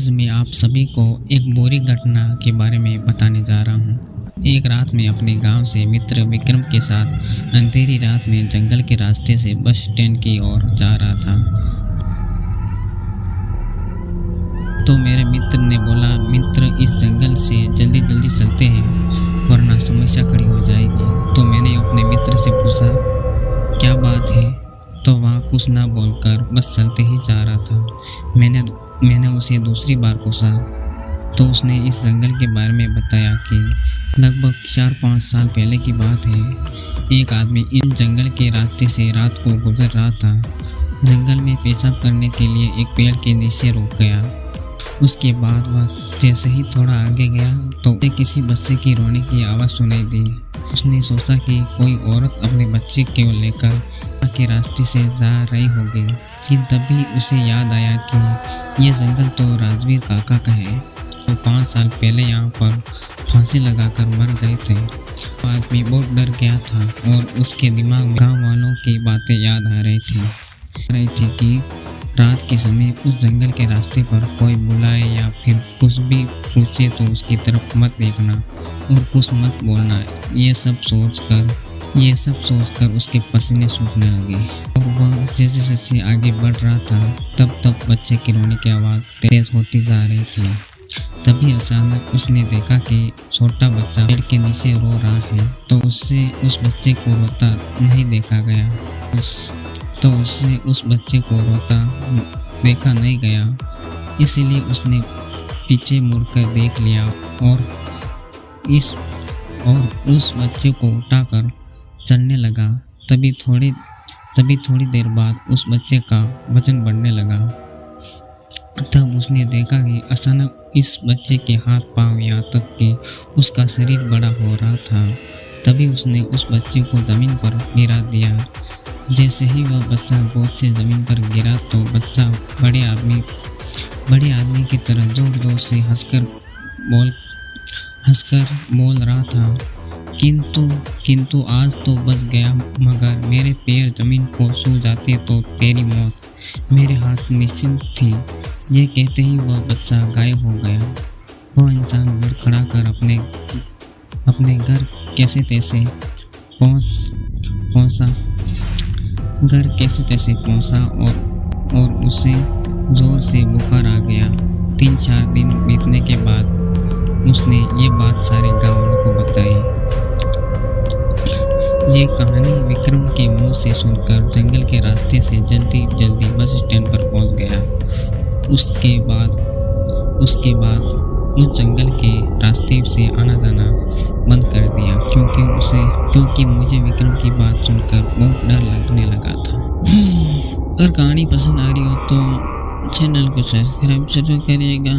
आज मैं आप सभी को एक बुरी घटना के बारे में बताने जा रहा हूँ। एक रात में अपने गांव से मित्र विक्रम के साथ अंधेरी रात में जंगल के रास्ते से बस स्टैंड की ओर जा रहा था। तो मेरे मित्र ने बोला, मित्र इस जंगल से जल्दी जल्दी चलते हैं वरना समस्या खड़ी हो जाएगी। तो मैंने अपने मित्र से पूछा, क्या बात है? तो वह कुछ ना बोलकर बस चलते ही जा रहा था। मैंने उसे दूसरी बार पूछा तो उसने इस जंगल के बारे में बताया कि लगभग 4-5 साल पहले की बात है। एक आदमी इन जंगल के रास्ते से रात को गुजर रहा था। जंगल में पेशाब करने के लिए एक पेड़ के नीचे रुक गया। उसके बाद वह जैसे ही थोड़ा आगे गया तो उसे किसी बच्चे की रोने की आवाज़ सुनाई दी। उसने सोचा कि कोई औरत अपने बच्चे को लेकर के रास्ते से जा रही होगी। लेकिन तभी उसे याद आया कि यह जंगल तो राजवीर काका का है, तो 5 साल पहले यहाँ पर फांसी लगाकर मर गए थे। वो आदमी बहुत डर गया था और उसके दिमाग में गाँव वालों की बातें याद आ रही थी कि रात के समय उस जंगल के रास्ते पर कोई बुलाए या फिर कुछ भी पूछे तो उसकी तरफ मत देखना और कुछ मत बोलना। ये सब सोचकर उसके पसीने सूखने लगे और वह जैसे जैसे आगे बढ़ रहा था तब बच्चे की रोने की आवाज़ तेज होती जा रही थी। तभी अचानक उसने देखा कि छोटा बच्चा पेड़ के नीचे रो रहा है। तो उससे उस बच्चे को रोता नहीं देखा गया। उससे उस बच्चे को रोता देखा नहीं गया, इसीलिए उसने पीछे मुड़कर देख लिया और उस बच्चे को उठाकर चलने लगा। तभी थोड़ी देर बाद उस बच्चे का वजन बढ़ने लगा। तब उसने देखा कि अचानक इस बच्चे के हाथ पांव यहाँ तक कि उसका शरीर बड़ा हो रहा था। तभी उसने उस बच्चे को ज़मीन पर गिरा दिया। जैसे ही वह बच्चा गोद से ज़मीन पर गिरा तो बच्चा बड़े आदमी की तरह जोर से हंसकर बोल रहा था, किंतु आज तो बच गया, मगर मेरे पैर ज़मीन को छू जाते तो तेरी मौत मेरे हाथ निश्चित थी। ये कहते ही वह बच्चा गायब हो गया। वह इंसान लड़खड़ा कर अपने घर कैसे तैसे पहुंचा और उसे जोर से बुखार आ गया। 3-4 दिन बीतने के बाद उसने ये बात सारे गाँव वालों को बताई। ये कहानी विक्रम के मुंह से सुनकर जंगल के रास्ते से जल्दी बस स्टैंड पर पहुंच गया। उसके बाद उस जंगल के रास्ते से आना जाना बंद कर दिया क्योंकि मुझे विक्रम की बात सुनकर बहुत डर लगने लगा था। अगर कहानी पसंद आ रही हो तो चैनल को सब्सक्राइब जरूर करिएगा।